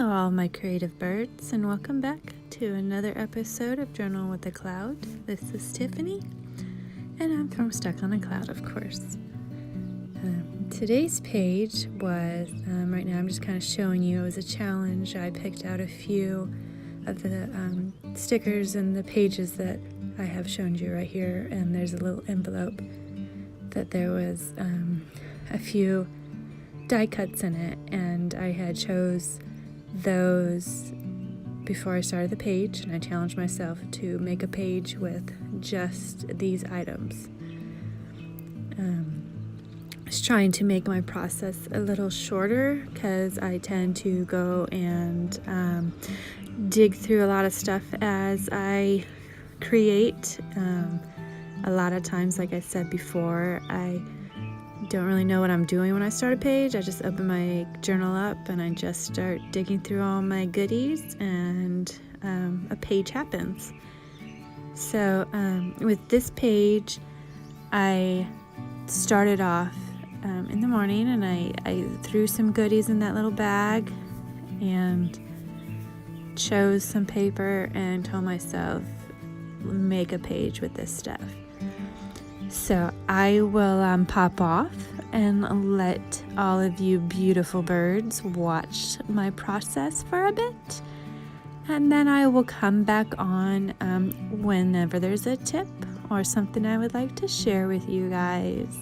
Hello all my creative birds, and welcome back to another episode of Journal with a Cloud. This is Tiffany, and I'm from Stuck on a Cloud, of course. Today's page was, right now I'm just kind of showing you, it was a challenge. I picked out a few of the stickers and the pages that I have shown you right here, and there's a little envelope that there was a few die cuts in it, and I had chose those before I started the page, and I challenged myself to make a page with just these items. I was trying to make my process a little shorter because I tend to go and dig through a lot of stuff as I create. A lot of times, like I said before, I don't really know what I'm doing when I start a page. I just open my journal up and I just start digging through all my goodies, and a page happens. So with this page, I started off in the morning, and I threw some goodies in that little bag and chose some paper and told myself, make a page with this stuff. So I will pop off and let all of you beautiful birds watch my process for a bit. And then I will come back on whenever there's a tip or something I would like to share with you guys.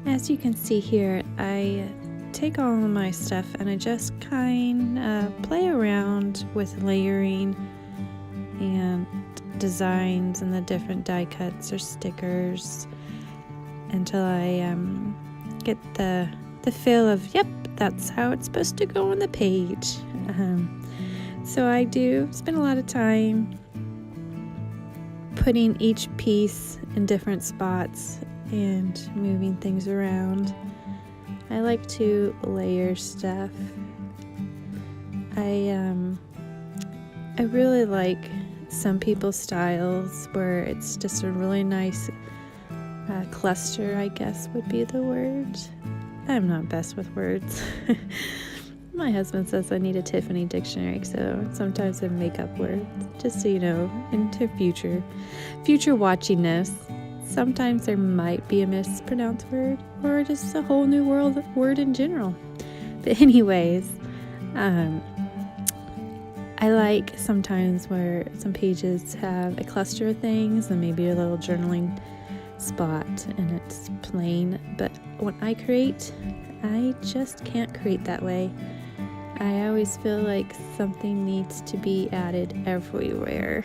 As you can see here, I take all of my stuff and I just kind of play around with layering and designs and the different die cuts or stickers until I get the feel of, yep, that's how it's supposed to go on the page. So I do spend a lot of time putting each piece in different spots and moving things around. I like to layer stuff. I really like some people's styles where it's just a really nice cluster, I guess would be the word. I'm not best with words. My husband says I need a Tiffany dictionary, so sometimes I make up words, just so you know, into future watchingness. Sometimes there might be a mispronounced word, or just a whole new word in general. But anyways, I like sometimes where some pages have a cluster of things and maybe a little journaling spot and it's plain. But when I create, I just can't create that way. I always feel like something needs to be added everywhere.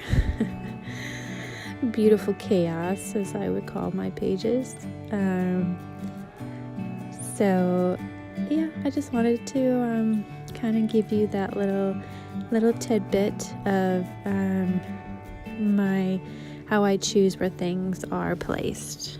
Beautiful chaos, as I would call my pages. So yeah, I just wanted to kind of give you that little tidbit of how I choose where things are placed.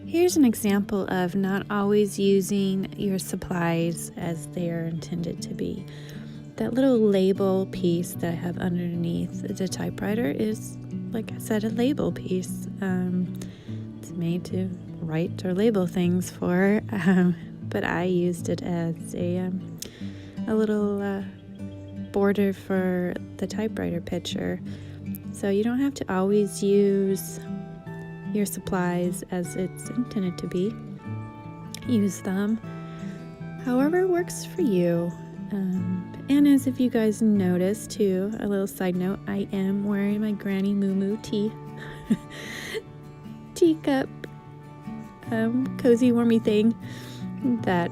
Here's an example of not always using your supplies as they are intended to be. That little label piece that I have underneath the typewriter is, like I said, a label piece. It's made to write or label things for, but I used it as a little border for the typewriter picture. So you don't have to always use your supplies as it's intended to be. Use them however works for you. And as if you guys noticed too, a little side note, I am wearing my Granny Moo Moo teacup cozy warmy thing that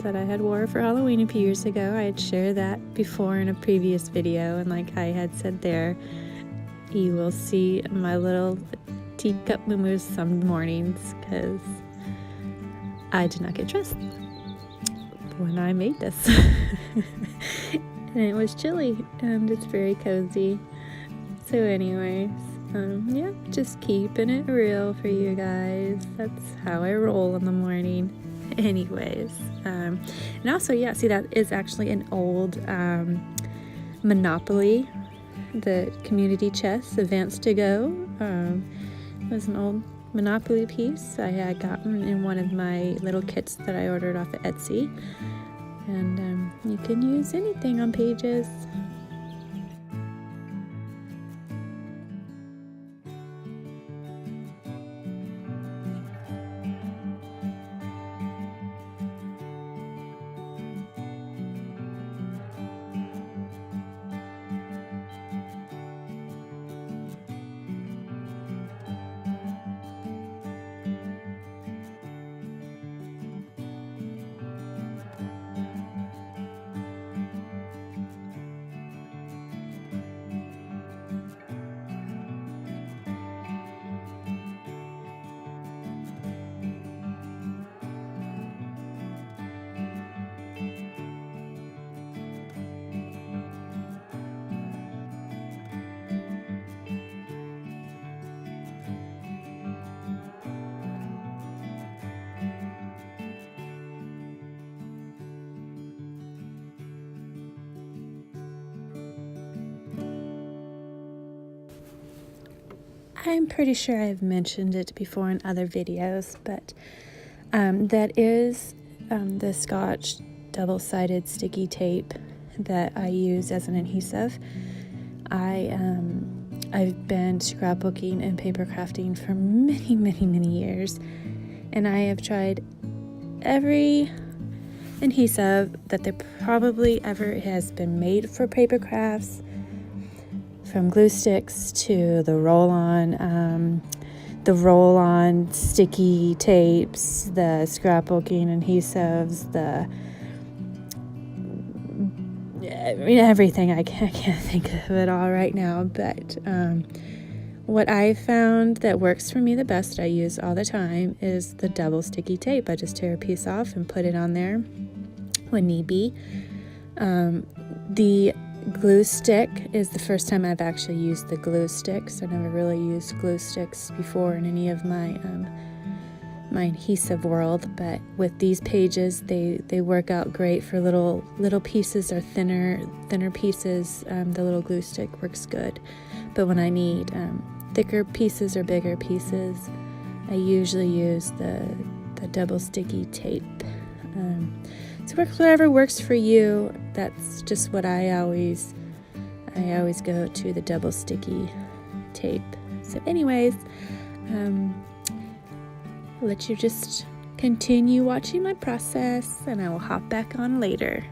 I had wore for Halloween a few years ago. I had shared that before in a previous video, and like I had said there, you will see my little teacup moo moos some mornings because I did not get dressed when I made this. And it was chilly and it's very cozy. So anyways, yeah, just keeping it real for you guys. That's how I roll in the morning. Anyways, and also, yeah, see, that is actually an old Monopoly, the community chest, Advance to Go. Was an old Monopoly piece I had gotten in one of my little kits that I ordered off of Etsy. And you can use anything on pages. I'm pretty sure I've mentioned it before in other videos, but that is the Scotch double-sided sticky tape that I use as an adhesive. I've been scrapbooking and paper crafting for many years, and I have tried every adhesive that there probably ever has been made for paper crafts, from glue sticks to the roll-on the roll-on sticky tapes, the scrapbooking adhesives, everything. I can't think of it all right now, but what I found that works for me the best, I use all the time, is the double sticky tape. I just tear a piece off and put it on there when need be. The glue stick is the first time I've actually used the glue sticks. I never really used glue sticks before in any of my my adhesive world, but with these pages, they work out great for little pieces or thinner pieces. The little glue stick works good, but when I need thicker pieces or bigger pieces, I usually use the double sticky tape. So whatever works for you. That's just what I always go to, the double sticky tape. So anyways, I'll let you just continue watching my process, and I will hop back on later.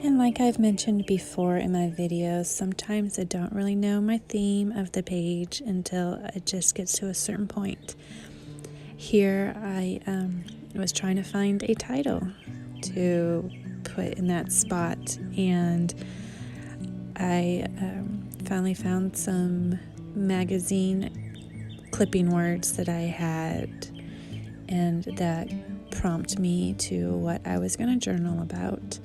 And like I've mentioned before in my videos, sometimes I don't really know my theme of the page until it just gets to a certain point. Here I was trying to find a title to put in that spot, and I finally found some magazine clipping words that I had, and that prompted me to what I was going to journal about.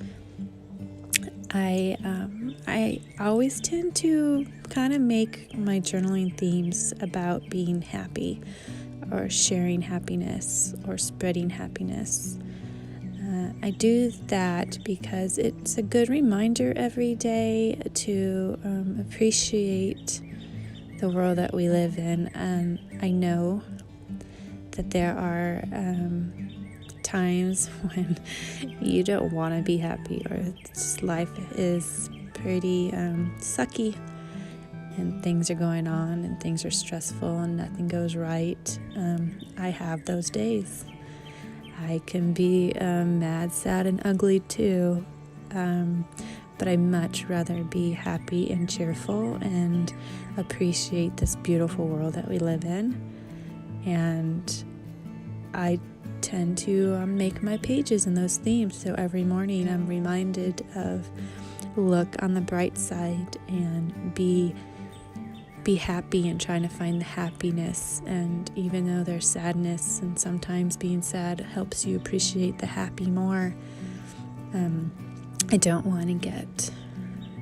I always tend to kind of make my journaling themes about being happy, or sharing happiness, or spreading happiness. I do that because it's a good reminder every day to appreciate the world that we live in. And I know that there are times when you don't want to be happy, or just life is pretty sucky, and things are going on, and things are stressful, and nothing goes right. I have those days. I can be mad, sad, and ugly too, but I much rather be happy and cheerful and appreciate this beautiful world that we live in. And I tend to make my pages in those themes, so every morning I'm reminded of look on the bright side and be happy, and trying to find the happiness. And even though there's sadness, and sometimes being sad helps you appreciate the happy more, I don't want to get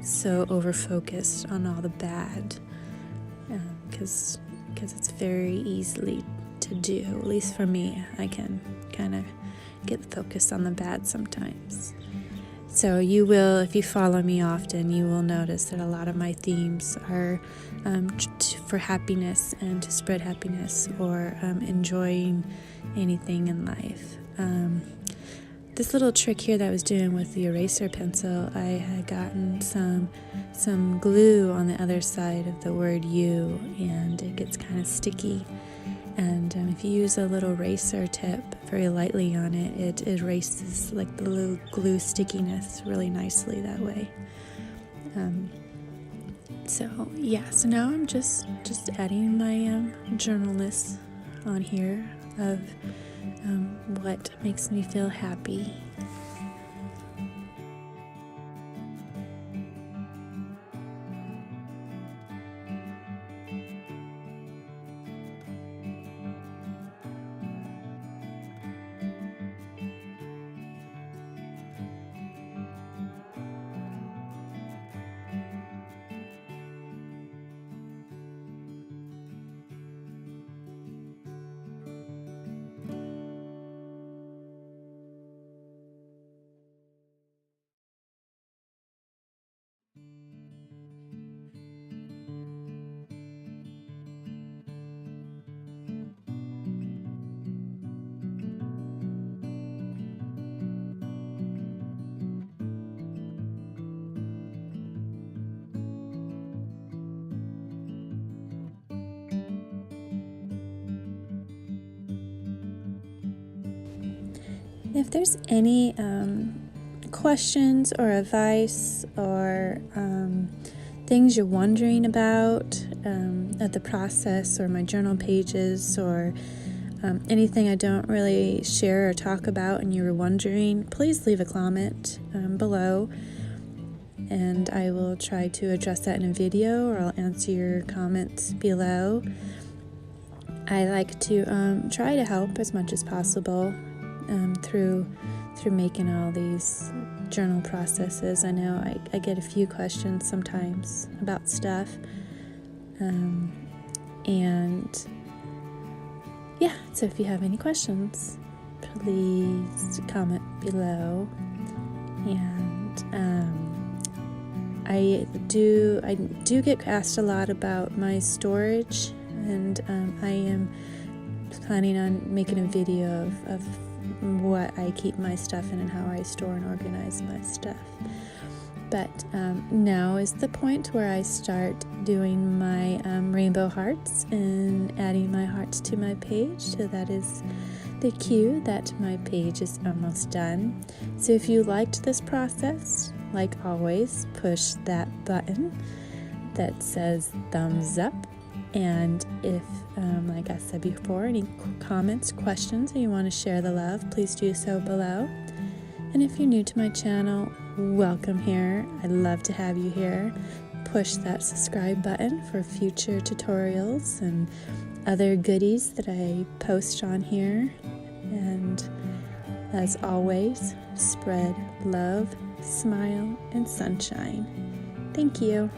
so over focused on all the bad, because it's very easily to do. At least for me, I can kind of get focused on the bad sometimes. So you will, if you follow me often, you will notice that a lot of my themes are for happiness and to spread happiness, or enjoying anything in life. This little trick here that I was doing with the eraser pencil, I had gotten some glue on the other side of the word you, and it gets kind of sticky. And if you use a little eraser tip very lightly on it, it erases like the little glue stickiness really nicely that way. So now I'm just adding my journal list on here of what makes me feel happy. If there's any questions or advice, or things you're wondering about of the process, or my journal pages, or anything I don't really share or talk about and you were wondering, please leave a comment below, and I will try to address that in a video, or I'll answer your comments below. I like to try to help as much as possible through making all these journal processes. I know I get a few questions sometimes about stuff, and yeah, so if you have any questions, please comment below. And I do get asked a lot about my storage, and I am planning on making a video of what I keep my stuff in and how I store and organize my stuff. But now is the point where I start doing my rainbow hearts and adding my hearts to my page. So that is the cue that my page is almost done. So if you liked this process, like always, push that button that says thumbs up. And if, like I said before, any comments, questions, or you want to share the love, please do so below. And if you're new to my channel, welcome here. I'd love to have you here. Push that subscribe button for future tutorials and other goodies that I post on here. And as always, spread love, smile, and sunshine. Thank you.